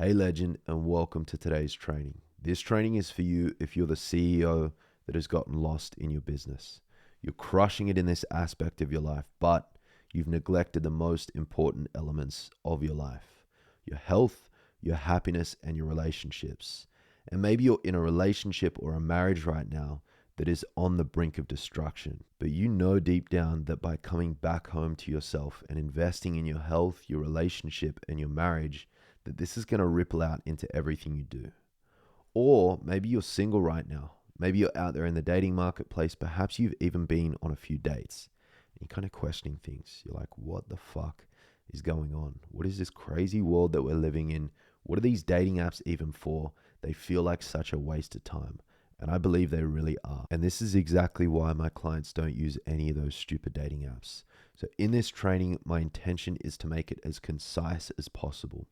Hey, legend, and welcome to today's training. This training is for you if you're the CEO that has gotten lost in your business. You're crushing it in this aspect of your life, but you've neglected the most important elements of your life: your health, your happiness, and your relationships. And maybe you're in a relationship or a marriage right now that is on the brink of destruction. But you know deep down that by coming back home to yourself and investing in your health, your relationship, and your marriage, that this is going to ripple out into everything you do. Or maybe you're single right now. Maybe you're out there in the dating marketplace. Perhaps you've even been on a few dates. And you're kind of questioning things. You're like, what the fuck is going on? What is this crazy world that we're living in? What are these dating apps even for? They feel like such a waste of time. And I believe they really are. And this is exactly why my clients don't use any of those stupid dating apps. So in this training, my intention is to make it as concise as possible,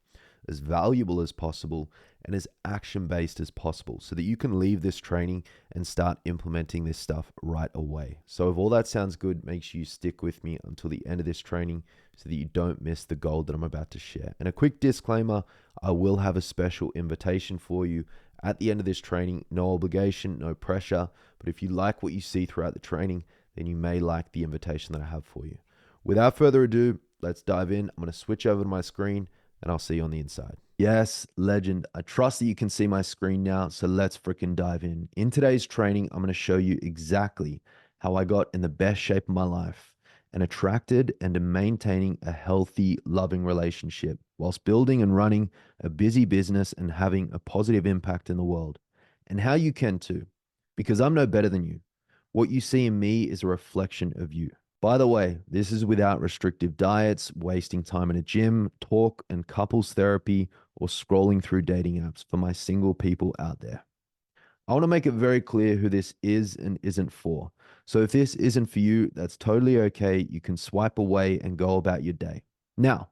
as valuable as possible, and as action-based as possible so that you can leave this training and start implementing this stuff right away. So if all that sounds good, make sure you stick with me until the end of this training so that you don't miss the gold that I'm about to share. And a quick disclaimer, I will have a special invitation for you at the end of this training. No obligation, no pressure, but if you like what you see throughout the training, then you may like the invitation that I have for you. Without further ado, let's dive in. I'm going to switch over to my screen and I'll see you on the inside. Yes, legend. I trust that you can see my screen now, so let's freaking dive in. In today's training, I'm going to show you exactly how I got in the best shape of my life and attracted and maintaining a healthy, loving relationship whilst building and running a busy business and having a positive impact in the world. And how you can too, because I'm no better than you. What you see in me is a reflection of you. By the way, this is without restrictive diets, wasting time in a gym, talk and couples therapy, or scrolling through dating apps for my single people out there. I want to make it very clear who this is and isn't for. So if this isn't for you, that's totally okay. You can swipe away and go about your day. Now,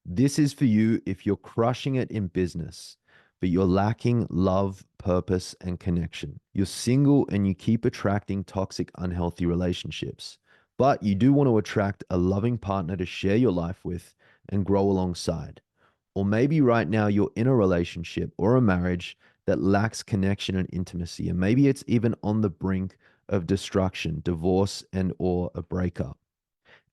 this is for you if you're crushing it in business, but you're lacking love, purpose, and connection. You're single and you keep attracting toxic, unhealthy relationships, but you do want to attract a loving partner to share your life with and grow alongside. Or maybe right now you're in a relationship or a marriage that lacks connection and intimacy, and maybe it's even on the brink of destruction, divorce, and or a breakup.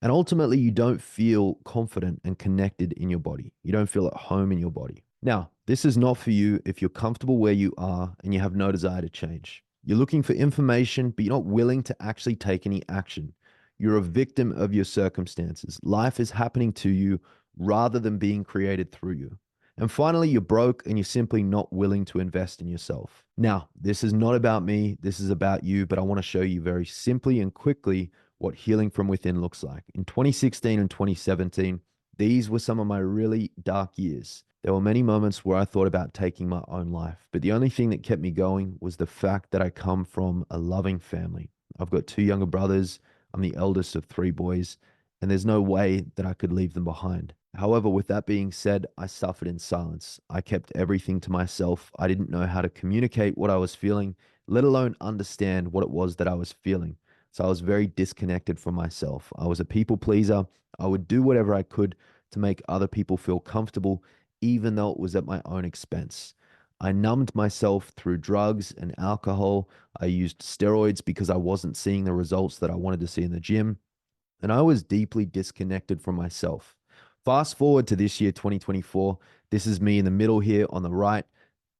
And ultimately, you don't feel confident and connected in your body. You don't feel at home in your body. Now, this is not for you if you're comfortable where you are and you have no desire to change. You're looking for information, but you're not willing to actually take any action. You're a victim of your circumstances. Life is happening to you rather than being created through you. And finally, you're broke and you're simply not willing to invest in yourself. Now, this is not about me. This is about you, but I want to show you very simply and quickly what healing from within looks like. In 2016 and 2017, these were some of my really dark years. There were many moments where I thought about taking my own life, but the only thing that kept me going was the fact that I come from a loving family. I've got two younger brothers. I'm the eldest of three boys, and there's no way that I could leave them behind. However, with that being said, I suffered in silence. I kept everything to myself. I didn't know how to communicate what I was feeling, let alone understand what it was that I was feeling. So I was very disconnected from myself. I was a people pleaser. I would do whatever I could to make other people feel comfortable, even though it was at my own expense. I numbed myself through drugs and alcohol. I used steroids because I wasn't seeing the results that I wanted to see in the gym. And I was deeply disconnected from myself. Fast forward to this year, 2024. This is me in the middle here on the right,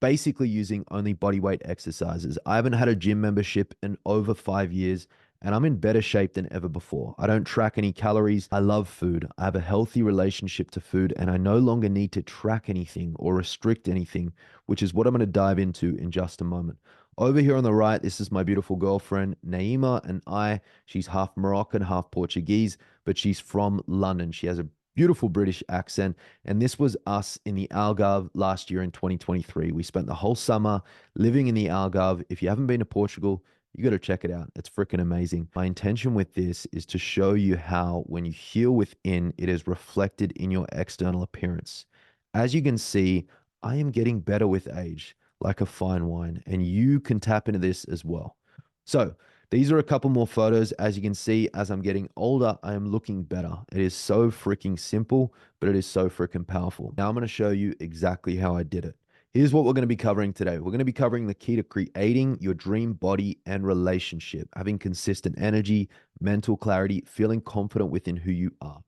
basically using only bodyweight exercises. I haven't had a gym membership in over 5 years, and I'm in better shape than ever before. I don't track any calories. I love food. I have a healthy relationship to food, and I no longer need to track anything or restrict anything, which is what I'm going to dive into in just a moment. Over here on the right, this is my beautiful girlfriend, Naima, and she's half Moroccan, half Portuguese, but she's from London. She has a beautiful British accent. And this was us in the Algarve last year in 2023. We spent the whole summer living in the Algarve. If you haven't been to Portugal, you got to check it out. It's freaking amazing. My intention with this is to show you how when you heal within, it is reflected in your external appearance. As you can see, I am getting better with age, like a fine wine, and you can tap into this as well. So These are a couple more photos. As you can see, as I'm getting older, I am looking better. It is so freaking simple, but it is so freaking powerful. Now I'm going to show you exactly how I did it. Here's what we're going to be covering today. We're going to be covering the key to creating your dream body and relationship, having consistent energy, mental clarity, feeling confident within who you are,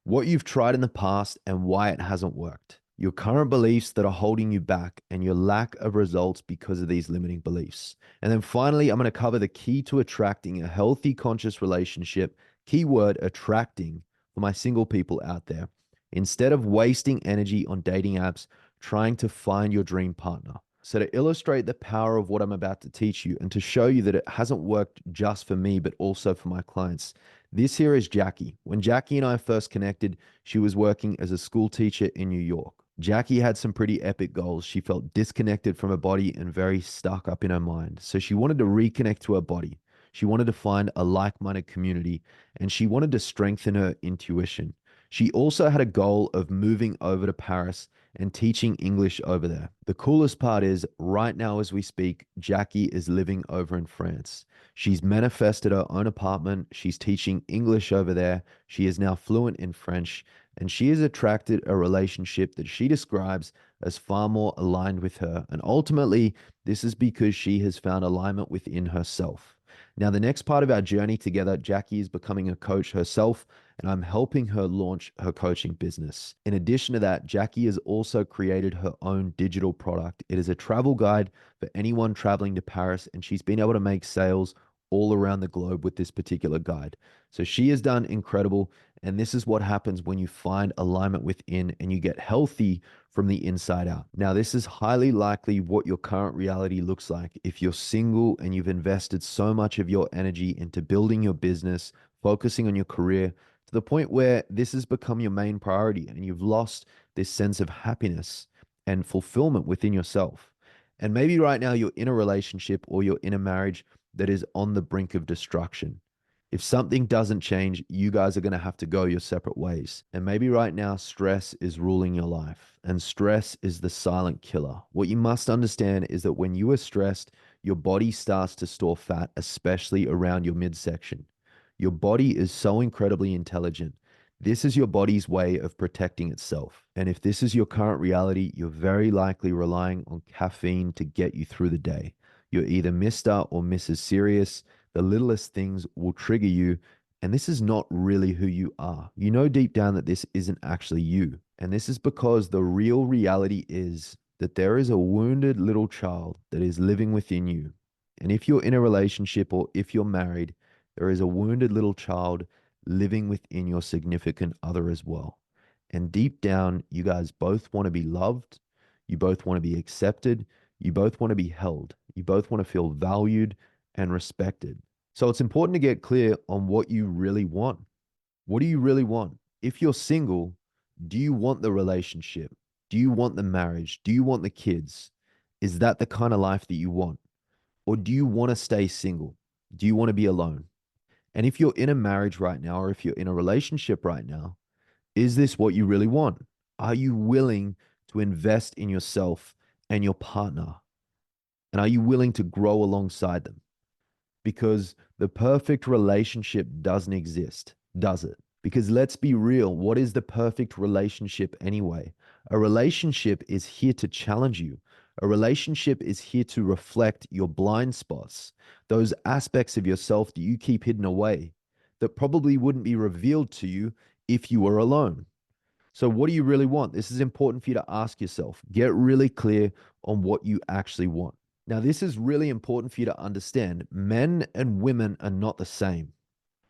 what you've tried in the past and why it hasn't worked, your current beliefs that are holding you back, and your lack of results because of these limiting beliefs. And then finally, I'm going to cover the key to attracting a healthy, conscious relationship, keyword attracting, for my single people out there. Instead of wasting energy on dating apps, trying to find your dream partner. So, to illustrate the power of what I'm about to teach you and to show you that it hasn't worked just for me, but also for my clients, this here is Jackie. When Jackie and I first connected, she was working as a school teacher in New York. Jackie had some pretty epic goals. She felt disconnected from her body and very stuck up in her mind. So she wanted to reconnect to her body. She wanted to find a like minded community and she wanted to strengthen her intuition. She also had a goal of moving over to Paris and teaching English over there. The coolest part is, right now as we speak, Jackie is living over in France. She's manifested her own apartment. She's teaching English over there. She is now fluent in French, and she has attracted a relationship that she describes as far more aligned with her. And ultimately, this is because she has found alignment within herself. Now, the next part of our journey together, Jackie is becoming a coach herself, and I'm helping her launch her coaching business. In addition to that, Jackie has also created her own digital product. It is a travel guide for anyone traveling to Paris, and she's been able to make sales all around the globe with this particular guide. So she has done incredible. And this is what happens when you find alignment within and you get healthy from the inside out. Now, this is highly likely what your current reality looks like if you're single and you've invested so much of your energy into building your business, focusing on your career to the point where this has become your main priority and you've lost this sense of happiness and fulfillment within yourself. And maybe right now you're in a relationship or you're in a marriage that is on the brink of destruction. If something doesn't change, you guys are going to have to go your separate ways. And maybe right now, stress is ruling your life, and stress is the silent killer. What you must understand is that when you are stressed, your body starts to store fat, especially around your midsection. Your body is so incredibly intelligent. This is your body's way of protecting itself. And if this is your current reality, you're very likely relying on caffeine to get you through the day. You're either Mr. or Mrs. Serious. The littlest things will trigger you. And this is not really who you are. You know deep down that this isn't actually you. And this is because the real reality is that there is a wounded little child that is living within you. And if you're in a relationship or if you're married, there is a wounded little child living within your significant other as well. And deep down, you guys both want to be loved. You both want to be accepted. You both want to be held. You both want to feel valued and respected. So it's important to get clear on what you really want. What do you really want? If you're single, do you want the relationship? Do you want the marriage? Do you want the kids? Is that the kind of life that you want? Or do you want to stay single? Do you want to be alone? And if you're in a marriage right now, or if you're in a relationship right now, is this what you really want? Are you willing to invest in yourself and your partner? And are you willing to grow alongside them? Because the perfect relationship doesn't exist, does it? Because let's be real, what is the perfect relationship anyway? A relationship is here to challenge you. A relationship is here to reflect your blind spots, those aspects of yourself that you keep hidden away that probably wouldn't be revealed to you if you were alone. So, what do you really want? This is important for you to ask yourself. Get really clear on what you actually want. Now, this is really important for you to understand. Men and women are not the same.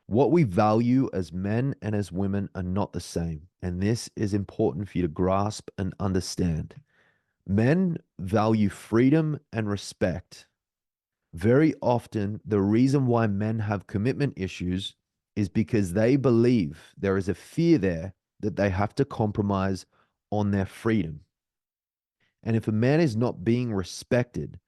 What we value as men and as women are not the same. And this is important for you to grasp and understand. Men value freedom and respect. Very often, the reason why men have commitment issues is because they believe there is a fear there that they have to compromise on their freedom. And if a man is not being respected,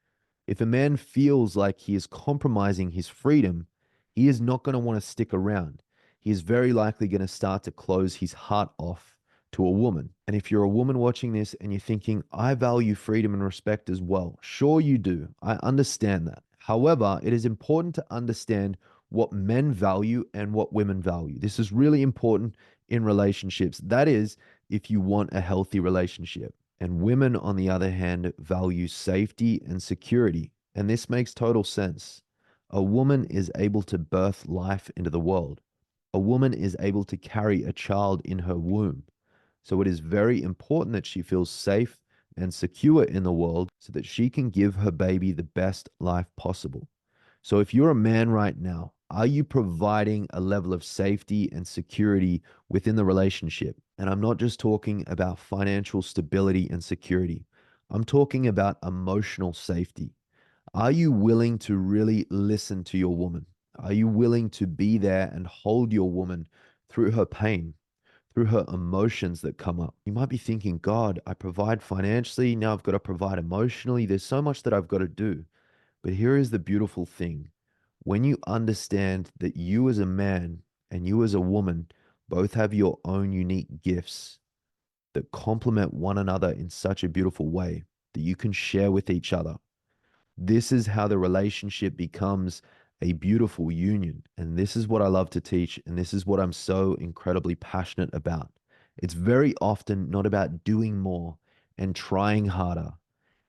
if a man feels like he is compromising his freedom, he is not going to want to stick around. He is very likely going to start to close his heart off to a woman. And if you're a woman watching this and you're thinking, I value freedom and respect as well, sure you do. I understand that. However, it is important to understand what men value and what women value. This is really important in relationships. That is, if you want a healthy relationship. And women, on the other hand, value safety and security. And this makes total sense. A woman is able to birth life into the world. A woman is able to carry a child in her womb. So it is very important that she feels safe and secure in the world so that she can give her baby the best life possible. So if you're a man right now, are you providing a level of safety and security within the relationship? And I'm not just talking about financial stability and security. I'm talking about emotional safety. Are you willing to really listen to your woman? Are you willing to be there and hold your woman through her pain, through her emotions that come up? You might be thinking, God, I provide financially. Now I've got to provide emotionally. There's so much that I've got to do. But here is the beautiful thing. When you understand that you as a man and you as a woman both have your own unique gifts that complement one another in such a beautiful way that you can share with each other, this is how the relationship becomes a beautiful union. And this is what I love to teach. And this is what I'm so incredibly passionate about. It's very often not about doing more and trying harder.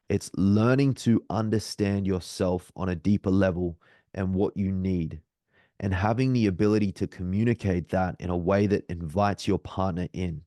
It's learning to understand yourself on a deeper level and what you need, and having the ability to communicate that in a way that invites your partner in.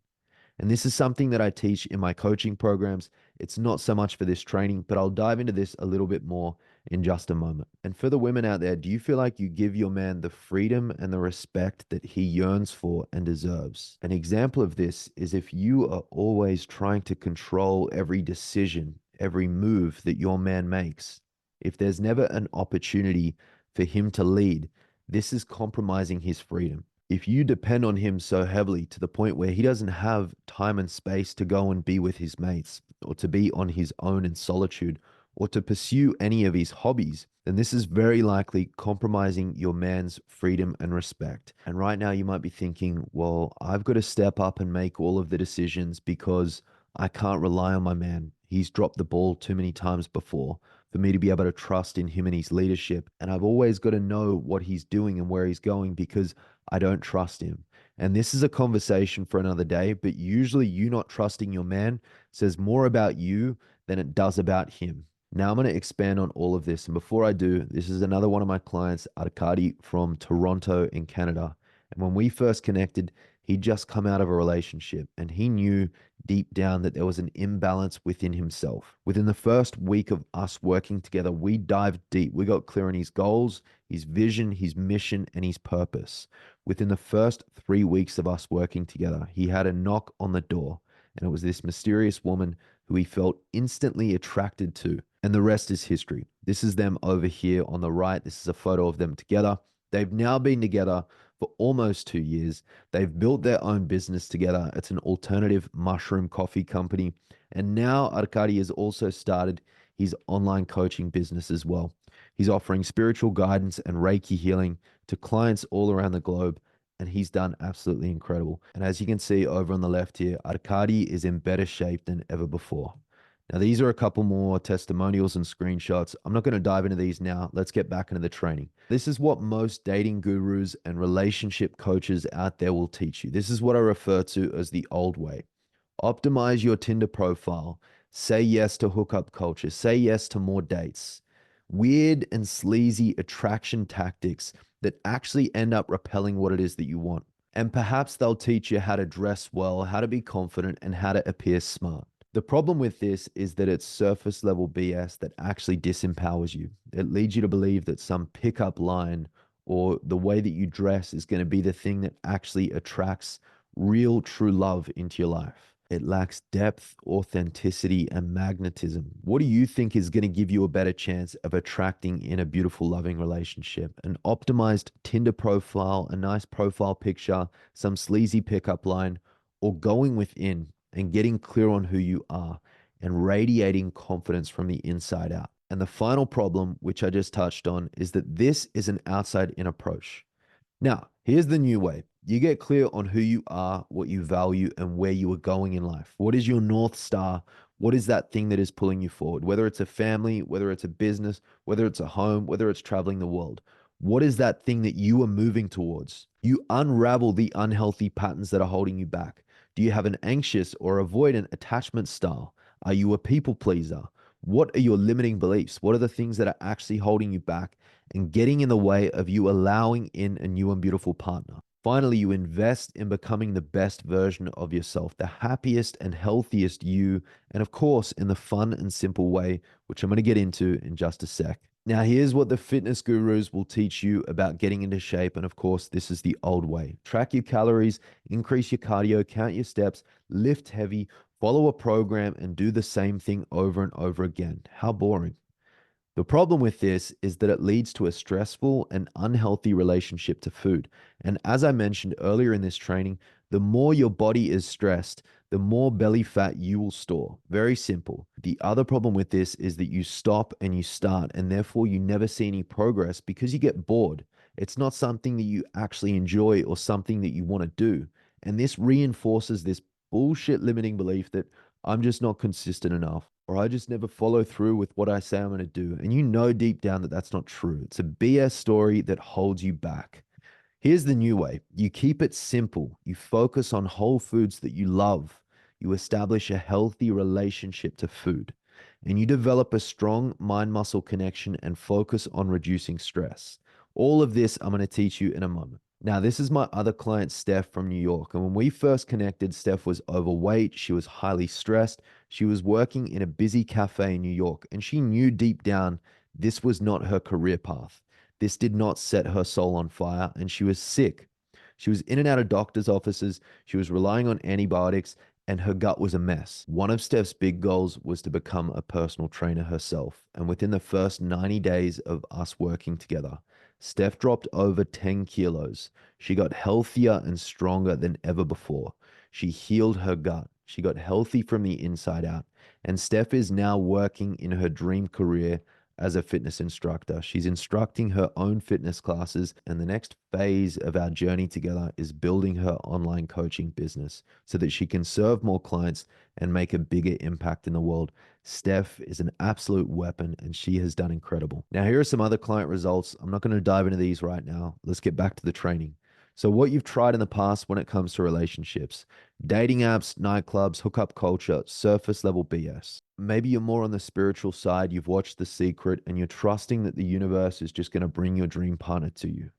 And this is something that I teach in my coaching programs. It's not so much for this training, but I'll dive into this a little bit more in just a moment. And for the women out there, do you feel like you give your man the freedom and the respect that he yearns for and deserves? An example of this is if you are always trying to control every decision, every move that your man makes, if there's never an opportunity for him to lead, this is compromising his freedom. If you depend on him so heavily to the point where he doesn't have time and space to go and be with his mates, or to be on his own in solitude, or to pursue any of his hobbies, then this is very likely compromising your man's freedom and respect. And right now you might be thinking, well, I've got to step up and make all of the decisions because I can't rely on my man. He's dropped the ball too many times before for me to be able to trust in him and his leadership. And I've always got to know what he's doing and where he's going because I don't trust him. And this is a conversation for another day, but usually you not trusting your man says more about you than it does about him. Now I'm going to expand on all of this. And before I do, this is another one of my clients, Arkady from Toronto in Canada. And when we first connected, he'd just come out of a relationship and he knew deep down that there was an imbalance within himself. Within the first week of us working together, we dived deep. We got clear on his goals, his vision, his mission, and his purpose. Within the first 3 weeks of us working together, he had a knock on the door, and it was this mysterious woman who he felt instantly attracted to. And the rest is history. This is them over here on the right. This is a photo of them together. They've now been together for almost 2 years. They've built their own business together. It's an alternative mushroom coffee company. And now Arkady has also started his online coaching business as well. He's offering spiritual guidance and Reiki healing to clients all around the globe. And he's done absolutely incredible. And as you can see over on the left here, Arkady is in better shape than ever before. Now, these are a couple more testimonials and screenshots. I'm not going to dive into these now. Let's get back into the training. This is what most dating gurus and relationship coaches out there will teach you. This is what I refer to as the old way. Optimize your Tinder profile. Say yes to hookup culture. Say yes to more dates. Weird and sleazy attraction tactics that actually end up repelling what it is that you want. And perhaps they'll teach you how to dress well, how to be confident, and how to appear smart. The problem with this is that it's surface level BS that actually disempowers you. It leads you to believe that some pickup line or the way that you dress is going to be the thing that actually attracts real, true love into your life. It lacks depth, authenticity, and magnetism. What do you think is going to give you a better chance of attracting in a beautiful, loving relationship? An optimized Tinder profile, a nice profile picture, some sleazy pickup line, or going within and getting clear on who you are and radiating confidence from the inside out? And the final problem, which I just touched on, is that this is an outside in approach. Now, here's the new way. You get clear on who you are, what you value, and where you are going in life. What is your North Star? What is that thing that is pulling you forward? Whether it's a family, whether it's a business, whether it's a home, whether it's traveling the world. What is that thing that you are moving towards? You unravel the unhealthy patterns that are holding you back. Do you have an anxious or avoidant attachment style? Are you a people pleaser? What are your limiting beliefs? What are the things that are actually holding you back and getting in the way of you allowing in a new and beautiful partner? Finally, you invest in becoming the best version of yourself, the happiest and healthiest you, and of course, in the fun and simple way, which I'm going to get into in just a sec. Now, here's what the fitness gurus will teach you about getting into shape. And of course, this is the old way. Track your calories, increase your cardio, count your steps, lift heavy, follow a program, and do the same thing over and over again. How boring. The problem with this is that it leads to a stressful and unhealthy relationship to food. And as I mentioned earlier in this training, the more your body is stressed, the more belly fat you will store. Very simple. The other problem with this is that you stop and you start, and therefore you never see any progress because you get bored. It's not something that you actually enjoy or something that you want to do. And this reinforces this bullshit limiting belief that I'm just not consistent enough, or I just never follow through with what I say I'm going to do. And you know deep down that that's not true. It's a BS story that holds you back. Here's the new way. You keep it simple. You focus on whole foods that you love. You establish a healthy relationship to food. And you develop a strong mind muscle connection and focus on reducing stress. All of this I'm going to teach you in a moment. Now, this is my other client, Steph from New York. And when we first connected, Steph was overweight. She was highly stressed. She was working in a busy cafe in New York. And she knew deep down this was not her career path. This did not set her soul on fire, and she was sick. She was in and out of doctor's offices. She was relying on antibiotics, and her gut was a mess. One of Steph's big goals was to become a personal trainer herself. And within the first 90 days of us working together, Steph dropped over 10 kilos. She got healthier and stronger than ever before. She healed her gut. She got healthy from the inside out. And Steph is now working in her dream career as a fitness instructor. She's instructing her own fitness classes, and the next phase of our journey together is building her online coaching business so that she can serve more clients and make a bigger impact in the world. Steph is an absolute weapon, and she has done incredible. Now, here are some other client results. I'm not going to dive into these right now. Let's get back to the training. So, what you've tried in the past when it comes to relationships: dating apps, nightclubs, hookup culture, surface level BS. Maybe you're more on the spiritual side. You've watched The Secret and you're trusting that the universe is just going to bring your dream partner to you.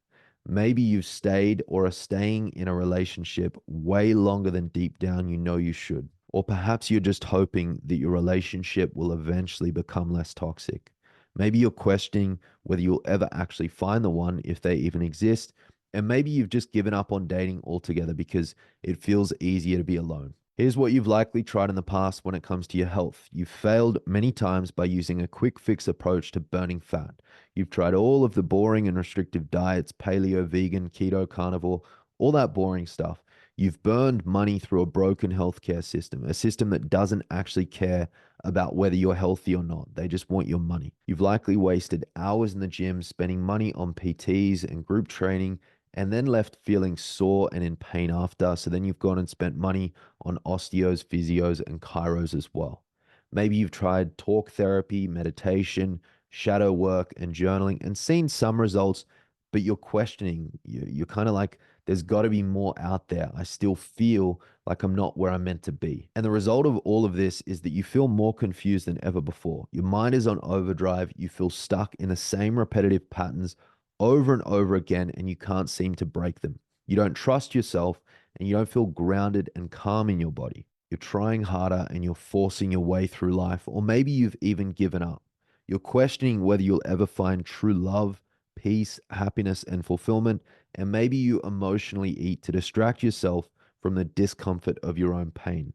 Maybe you've stayed or are staying in a relationship way longer than deep down you know you should. Or perhaps you're just hoping that your relationship will eventually become less toxic. Maybe you're questioning whether you'll ever actually find the one if they even exist. And maybe you've just given up on dating altogether because it feels easier to be alone. Here's what you've likely tried in the past when it comes to your health. You've failed many times by using a quick fix approach to burning fat. You've tried all of the boring and restrictive diets, paleo, vegan, keto, carnivore, all that boring stuff. You've burned money through a broken healthcare system, a system that doesn't actually care about whether you're healthy or not. They just want your money. You've likely wasted hours in the gym spending money on PTs and group training and then left feeling sore and in pain after. So then you've gone and spent money on osteos, physios, and chiros as well. Maybe you've tried talk therapy, meditation, shadow work, and journaling and seen some results, but you're questioning. You're kind of like, there's got to be more out there. I still feel like I'm not where I'm meant to be. And the result of all of this is that you feel more confused than ever before. Your mind is on overdrive. You feel stuck in the same repetitive patterns over and over again, and you can't seem to break them. You don't trust yourself, and you don't feel grounded and calm in your body. You're trying harder and you're forcing your way through life, or maybe you've even given up. You're questioning whether you'll ever find true love, peace, happiness, and fulfillment, and maybe you emotionally eat to distract yourself from the discomfort of your own pain.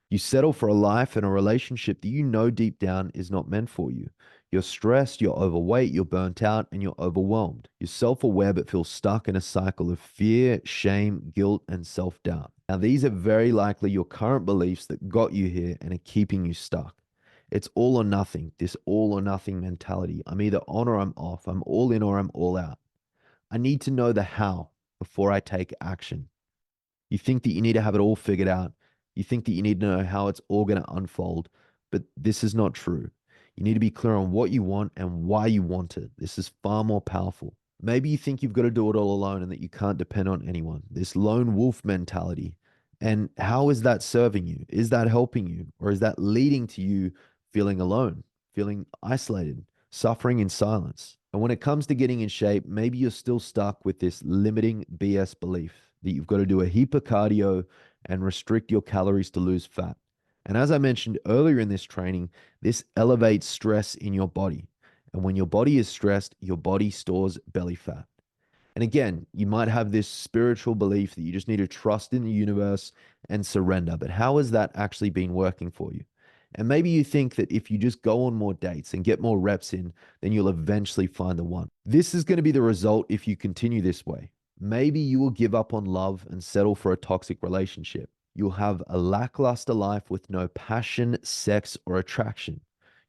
You settle for a life and a relationship that you know deep down is not meant for you. You're stressed, you're overweight, you're burnt out, and you're overwhelmed. You're self aware but feel stuck in a cycle of fear, shame, guilt, and self doubt. Now, these are very likely your current beliefs that got you here and are keeping you stuck. It's all or nothing, this all or nothing mentality. I'm either on or I'm off. I'm all in or I'm all out. I need to know the how before I take action. You think that you need to have it all figured out. You think that you need to know how it's all going to unfold. but this is not true. You need to be clear on what you want and why you want it. This is far more powerful. Maybe you think you've got to do it all alone and that you can't depend on anyone. This lone wolf mentality. And how is that serving you? Is that helping you? Or is that leading to you feeling alone, feeling isolated, suffering in silence? And when it comes to getting in shape, maybe you're still stuck with this limiting BS belief that you've got to do a heap of cardio and restrict your calories to lose fat. And as I mentioned earlier in this training, this elevates stress in your body. And when your body is stressed, your body stores belly fat. And again, you might have this spiritual belief that you just need to trust in the universe and surrender. But how has that actually been working for you? And maybe you think that if you just go on more dates and get more reps in, then you'll eventually find the one. This is going to be the result if you continue this way. Maybe you will give up on love and settle for a toxic relationship. You'll have a lackluster life with no passion, sex, or attraction.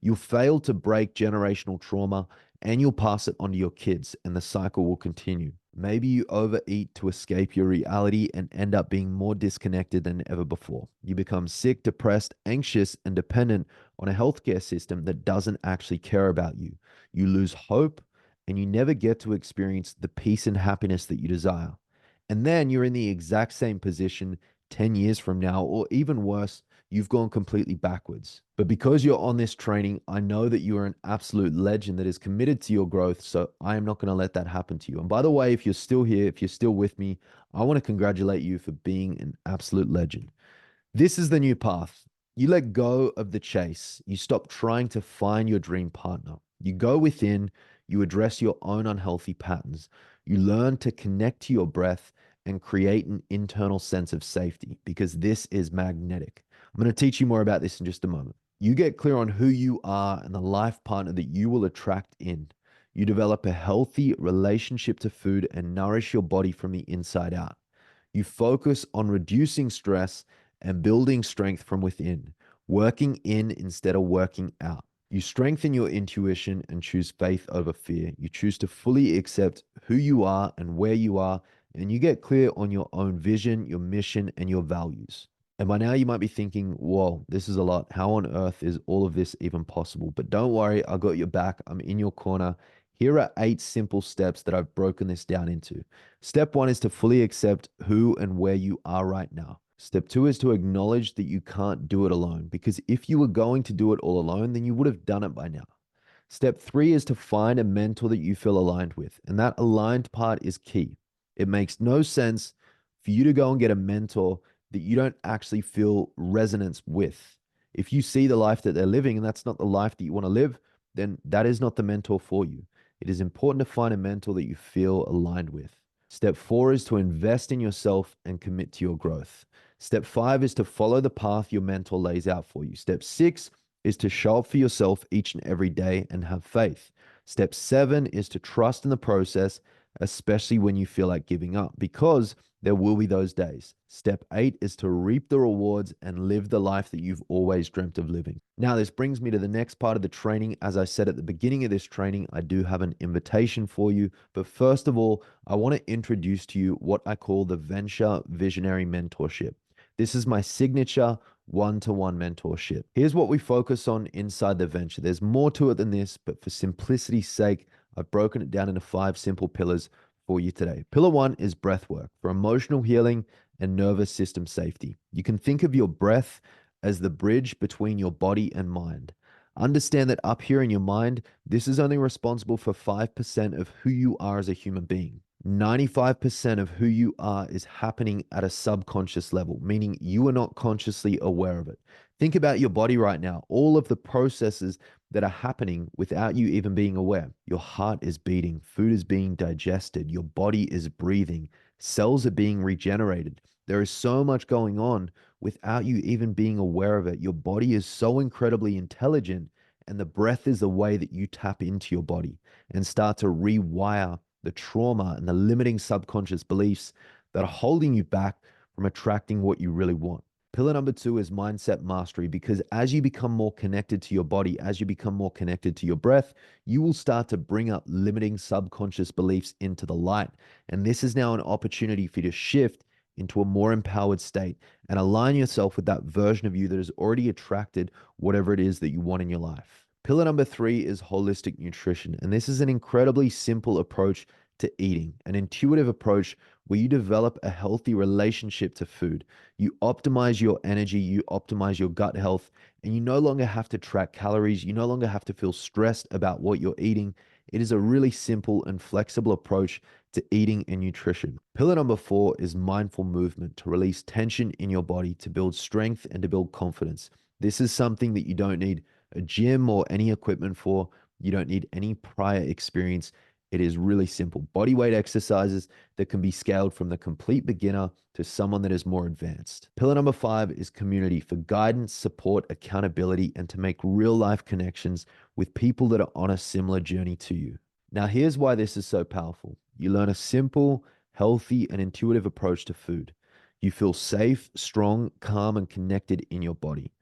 You'll fail to break generational trauma and you'll pass it on to your kids, and the cycle will continue. Maybe you overeat to escape your reality and end up being more disconnected than ever before. You become sick, depressed, anxious, and dependent on a healthcare system that doesn't actually care about you. You lose hope and you never get to experience the peace and happiness that you desire. And then you're in the exact same position 10 years from now, or even worse, you've gone completely backwards. But because you're on this training, I know that you are an absolute legend that is committed to your growth. So I am not going to let that happen to you. And by the way, if you're still here, if you're still with me, I want to congratulate you for being an absolute legend. This is the new path. You let go of the chase. You stop trying to find your dream partner. You go within, you address your own unhealthy patterns. You learn to connect to your breath and create an internal sense of safety because this is magnetic. I'm going to teach you more about this in just a moment. You get clear on who you are and the life partner that you will attract in. You develop a healthy relationship to food and nourish your body from the inside out. You focus on reducing stress and building strength from within, working in instead of working out. You strengthen your intuition and choose faith over fear. You choose to fully accept who you are and where you are, and you get clear on your own vision, your mission, and your values. And by now you might be thinking, whoa, this is a lot. How on earth is all of this even possible? But don't worry, I got your back. I'm in your corner. Here are 8 simple steps that I've broken this down into. Step 1 is to fully accept who and where you are right now. Step 2 is to acknowledge that you can't do it alone, because if you were going to do it all alone, then you would have done it by now. Step 3 is to find a mentor that you feel aligned with, and that aligned part is key. It makes no sense for you to go and get a mentor that you don't actually feel resonance with. If you see the life that they're living and that's not the life that you want to live, then that is not the mentor for you. It is important to find a mentor that you feel aligned with. Step 4 is to invest in yourself and commit to your growth. Step 5 is to follow the path your mentor lays out for you. Step 6 is to show up for yourself each and every day and have faith. Step 7 is to trust in the process, especially when you feel like giving up, because there will be those days. Step 8 is to reap the rewards and live the life that you've always dreamt of living. Now, this brings me to the next part of the training. As I said at the beginning of this training, I do have an invitation for you. But first of all, I want to introduce to you what I call the Venture Visionary Mentorship. This is my signature one-to-one mentorship. Here's what we focus on inside the venture. There's more to it than this, but for simplicity's sake, I've broken it down into 5 simple pillars for you today. Pillar 1 is breath work for emotional healing and nervous system safety. You can think of your breath as the bridge between your body and mind. Understand that up here in your mind, this is only responsible for 5% of who you are as a human being. 95% of who you are is happening at a subconscious level, meaning you are not consciously aware of it. Think about your body right now, all of the processes that are happening without you even being aware. Your heart is beating, food is being digested, your body is breathing, cells are being regenerated. There is so much going on without you even being aware of it. Your body is so incredibly intelligent, and the breath is the way that you tap into your body and start to rewire the trauma and the limiting subconscious beliefs that are holding you back from attracting what you really want. Pillar number 2 is mindset mastery, because as you become more connected to your body, as you become more connected to your breath, you will start to bring up limiting subconscious beliefs into the light. And this is now an opportunity for you to shift into a more empowered state and align yourself with that version of you that has already attracted whatever it is that you want in your life. Pillar number 3 is holistic nutrition. And this is an incredibly simple approach to eating, an intuitive approach where you develop a healthy relationship to food. You optimize your energy, you optimize your gut health, and you no longer have to track calories. You no longer have to feel stressed about what you're eating. It is a really simple and flexible approach to eating and nutrition. Pillar number 4 is mindful movement to release tension in your body, to build strength and to build confidence. This is something that you don't need a gym or any equipment for. You don't need any prior experience. It is really simple. Body weight exercises that can be scaled from the complete beginner to someone that is more advanced. Pillar number 5 is community for guidance, support, accountability, and to make real life connections with people that are on a similar journey to you. Now, here's why this is so powerful. You learn a simple, healthy, and intuitive approach to food. You feel safe, strong, calm, and connected in your body.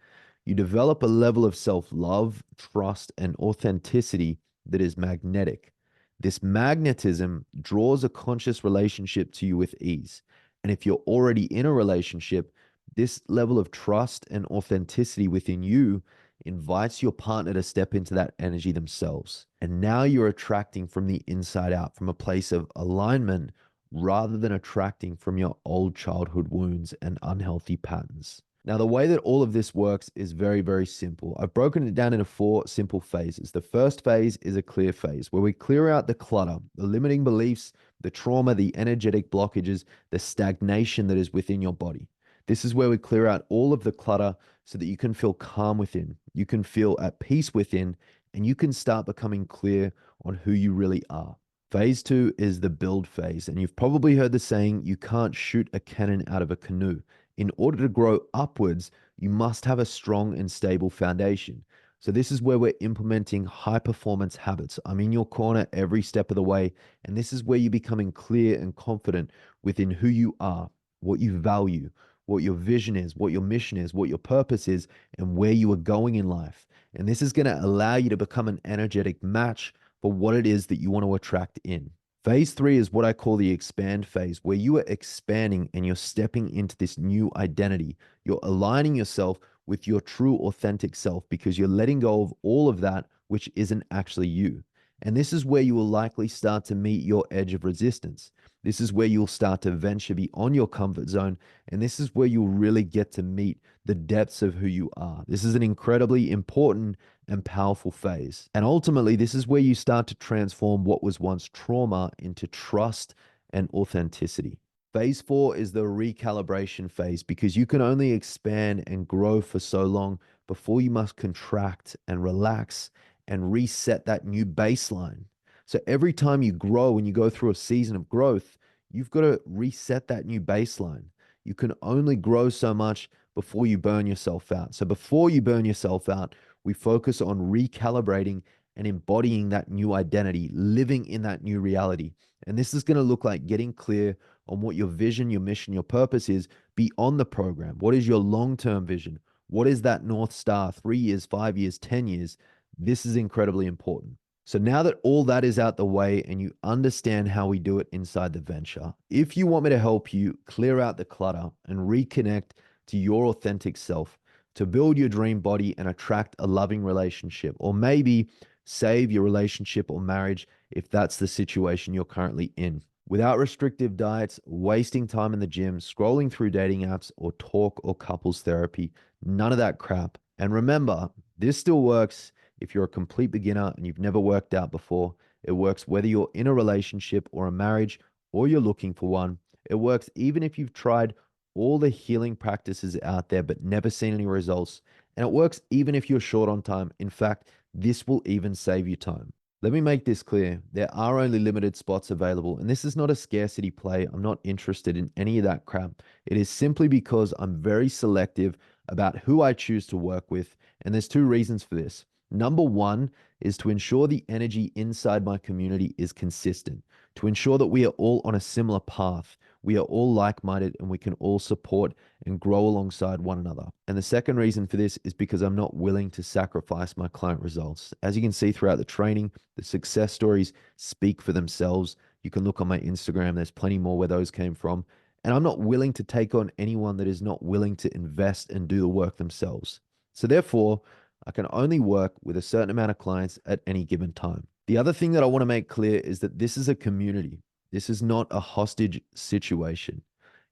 You develop a level of self love, trust, and authenticity that is magnetic. This magnetism draws a conscious relationship to you with ease. And if you're already in a relationship, this level of trust and authenticity within you invites your partner to step into that energy themselves. And now you're attracting from the inside out, from a place of alignment, rather than attracting from your old childhood wounds and unhealthy patterns. Now, the way that all of this works is very, very simple. I've broken it down into 4 simple phases. The first phase is a clear phase where we clear out the clutter, the limiting beliefs, the trauma, the energetic blockages, the stagnation that is within your body. This is where we clear out all of the clutter so that you can feel calm within, you can feel at peace within, and you can start becoming clear on who you really are. Phase 2 is the build phase. And you've probably heard the saying, you can't shoot a cannon out of a canoe. In order to grow upwards, you must have a strong and stable foundation. So this is where we're implementing high performance habits. I'm in your corner every step of the way. And this is where you're becoming clear and confident within who you are, what you value, what your vision is, what your mission is, what your purpose is, and where you are going in life. And this is going to allow you to become an energetic match for what it is that you want to attract in. Phase 3 is what I call the expand phase, where you are expanding and you're stepping into this new identity. You're aligning yourself with your true, authentic self because you're letting go of all of that which isn't actually you. And this is where you will likely start to meet your edge of resistance. This is where you'll start to venture beyond your comfort zone. And this is where you'll really get to meet the depths of who you are. This is an incredibly important and powerful phase. And ultimately, this is where you start to transform what was once trauma into trust and authenticity. Phase 4 is the recalibration phase because you can only expand and grow for so long before you must contract and relax and reset that new baseline. So every time you grow and you go through a season of growth, you've got to reset that new baseline. You can only grow so much before you burn yourself out. So before you burn yourself out, we focus on recalibrating and embodying that new identity, living in that new reality. And this is going to look like getting clear on what your vision, your mission, your purpose is beyond the program. What is your long-term vision? What is that North Star, 3 years, 5 years, 10 years? This is incredibly important. So now that all that is out the way and you understand how we do it inside the venture, if you want me to help you clear out the clutter and reconnect to your authentic self, to build your dream body and attract a loving relationship, or maybe save your relationship or marriage if that's the situation you're currently in, without restrictive diets, wasting time in the gym, scrolling through dating apps, or talk or couples therapy, none of that crap. And remember, this still works if you're a complete beginner and you've never worked out before. It works whether you're in a relationship or a marriage or you're looking for one. It works even if you've tried all the healing practices out there but never seen any results. And it works even if you're short on time. In fact, this will even save you time. Let me make this clear. There are only limited spots available, and this is not a scarcity play. I'm not interested in any of that crap. It is simply because I'm very selective about who I choose to work with, and there's 2 reasons for this. Number 1 is to ensure the energy inside my community is consistent, to ensure that we are all on a similar path. We are all like-minded and we can all support and grow alongside one another. And the second reason for this is because I'm not willing to sacrifice my client results. As you can see throughout the training, the success stories speak for themselves. You can look on my Instagram. There's plenty more where those came from. And I'm not willing to take on anyone that is not willing to invest and do the work themselves. So therefore, I can only work with a certain amount of clients at any given time. The other thing that I want to make clear is that this is a community. This is not a hostage situation.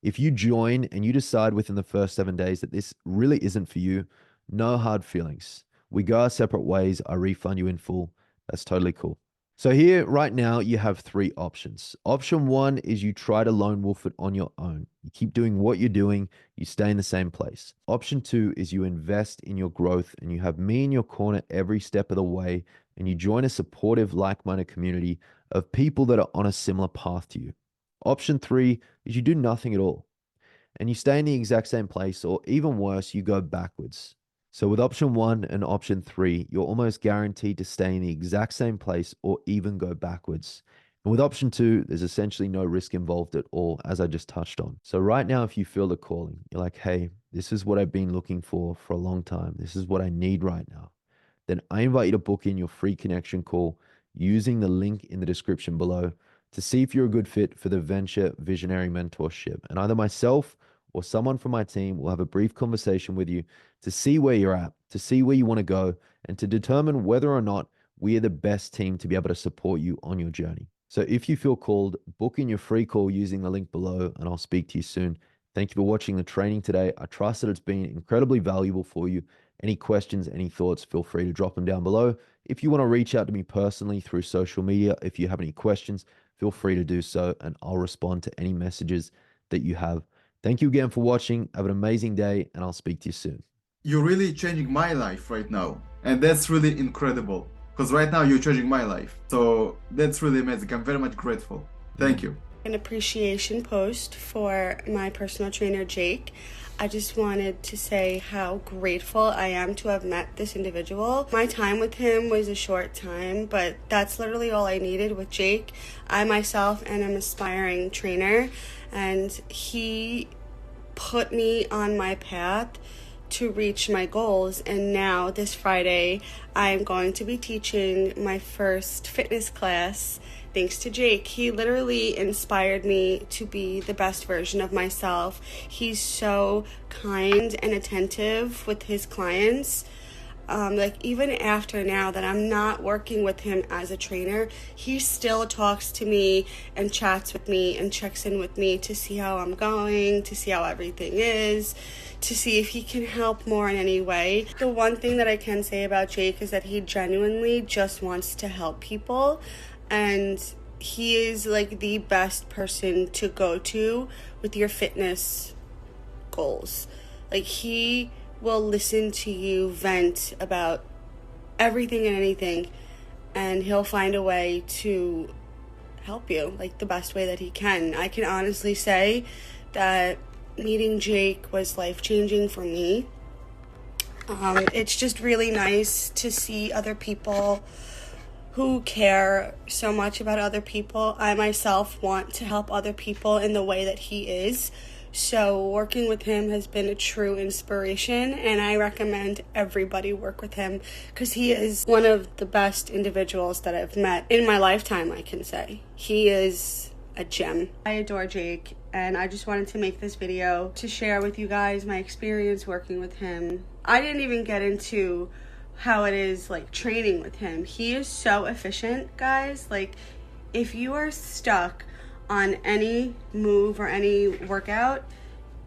If you join and you decide within the first 7 days that this really isn't for you, no hard feelings. We go our separate ways. I refund you in full. That's totally cool. So here right now, you have three options. Option one is you try to lone wolf it on your own. You keep doing what you're doing. You stay in the same place. Option two is you invest in your growth and you have me in your corner every step of the way, and you join a supportive, like-minded community of people that are on a similar path to you. Option three is you do nothing at all and you stay in the exact same place, or even worse, you go backwards. So with option one and option three, you're almost guaranteed to stay in the exact same place or even go backwards. And with option two, there's essentially no risk involved at all, as I just touched on. So right now, if you feel the calling, you're like, hey, this is what I've been looking for a long time. This is what I need right now. Then I invite you to book in your free connection call using the link in the description below to see if you're a good fit for the Venture Visionary Mentorship. And either myself or someone from my team will have a brief conversation with you to see where you're at, to see where you want to go, and to determine whether or not we are the best team to be able to support you on your journey. So if you feel called, book in your free call using the link below, and I'll speak to you soon. Thank you for watching the training today. I trust that it's been incredibly valuable for you. Any questions, any thoughts, feel free to drop them down below. If you want to reach out to me personally through social media, if you have any questions, feel free to do so, and I'll respond to any messages that you have. Thank you again for watching. Have an amazing day, and I'll speak to you soon. You're really changing my life right now, and that's really incredible, because right now you're changing my life. So that's really amazing. I'm very much grateful. Thank you. An appreciation post for my personal trainer, Jake. I just wanted to say how grateful I am to have met this individual. My time with him was a short time, but that's literally all I needed with Jake. I myself am an aspiring trainer, and he put me on my path to reach my goals. And now this Friday, I'm going to be teaching my first fitness class. Thanks to Jake. He literally inspired me to be the best version of myself. He's so kind and attentive with his clients. Even after now that I'm not working with him as a trainer, he still talks to me and chats with me and checks in with me to see how I'm going, to see how everything is, to see if he can help more in any way. The one thing that I can say about Jake is that he genuinely just wants to help people, and he is like the best person to go to with your fitness goals. Like, he will listen to you vent about everything and anything, and he'll find a way to help you, like the best way that he can. I can honestly say that meeting Jake was life-changing for me. It's just really nice to see other people who care so much about other people. I myself want to help other people in the way that he is. So working with him has been a true inspiration, and I recommend everybody work with him because he is one of the best individuals that I've met in my lifetime, I can say. He is a gem. I adore Jake, and I just wanted to make this video to share with you guys my experience working with him. I didn't even get into how it is like training with him. He is so efficient, guys. Like, if you are stuck on any move or any workout,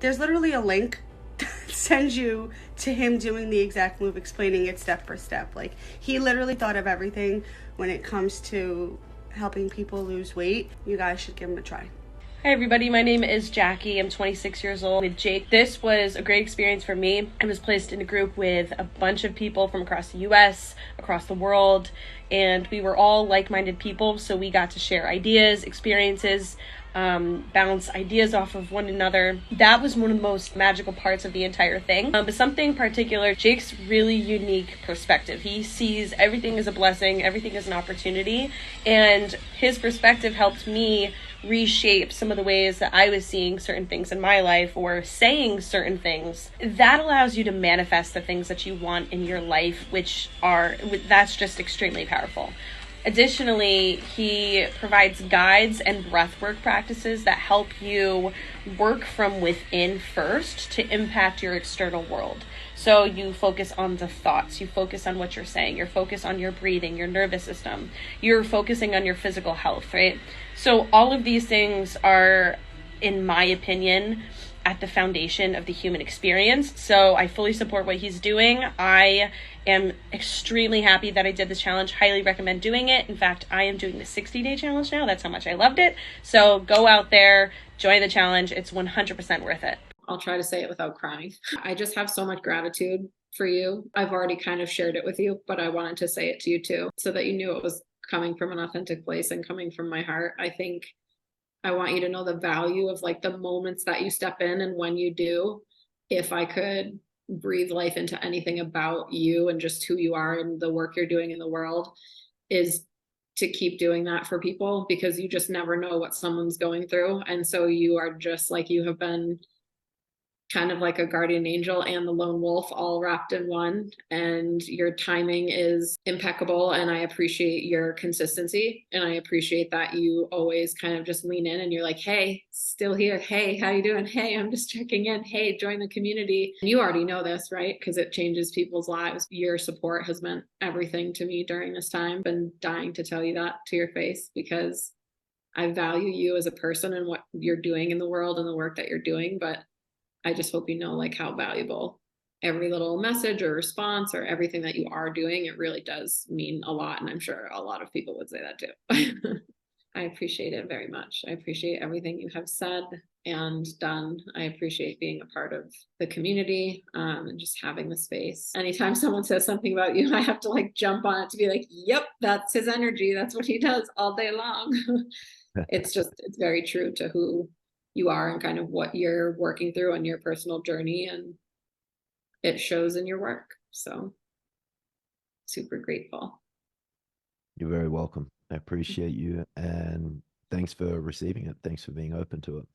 there's literally a link that sends you to him doing the exact move, explaining it step for step. Like, he literally thought of everything when it comes to helping people lose weight. You guys should give him a try. Hi everybody, my name is Jackie. I'm 26 years old with Jake. This was a great experience for me. I was placed in a group with a bunch of people from across the US, across the world, and we were all like-minded people, so we got to share ideas, experiences, bounce ideas off of one another. That was one of the most magical parts of the entire thing. But something particular, Jake's really unique perspective. He sees everything as a blessing, everything as an opportunity, and his perspective helped me reshape some of the ways that I was seeing certain things in my life or saying certain things. That allows you to manifest the things that you want in your life, that's just extremely powerful. Additionally, he provides guides and breathwork practices that help you work from within first to impact your external world. So you focus on the thoughts, you focus on what you're saying, you're focused on your breathing, your nervous system, you're focusing on your physical health, right? So all of these things are, in my opinion, at the foundation of the human experience. So I fully support what he's doing. I am extremely happy that I did this challenge. Highly recommend doing it. In fact, I am doing the 60-day challenge now. That's how much I loved it. So go out there, join the challenge. It's 100% worth it. I'll try to say it without crying. I just have so much gratitude for you. I've already kind of shared it with you, but I wanted to say it to you too, so that you knew it was coming from an authentic place and coming from my heart. I think I want you to know the value of like the moments that you step in, and when you do, if I could breathe life into anything about you and just who you are and the work you're doing in the world, is to keep doing that for people, because you just never know what someone's going through. And so you are just like, you have been kind of like a guardian angel and the lone wolf all wrapped in one, and your timing is impeccable, and I appreciate your consistency, and I appreciate that you always kind of just lean in and you're like, hey, still here, hey, how you doing, hey, I'm just checking in, hey, join the community. You already know this, right? Because it changes people's lives. Your support has meant everything to me during this time. Been dying to tell you that to your face, because I value you as a person and what you're doing in the world and the work that you're doing, but I just hope you know like how valuable every little message or response or everything that you are doing. It really does mean a lot. And I'm sure a lot of people would say that too. I appreciate it very much. I appreciate everything you have said and done. I appreciate being a part of the community, and just having the space. Anytime someone says something about you, I have to like jump on it to be like, yep, that's his energy. That's what he does all day long. It's very true to who you are and kind of what you're working through on your personal journey, and it shows in your work. So super grateful. You're very welcome. I appreciate you, and thanks for receiving it. Thanks for being open to it.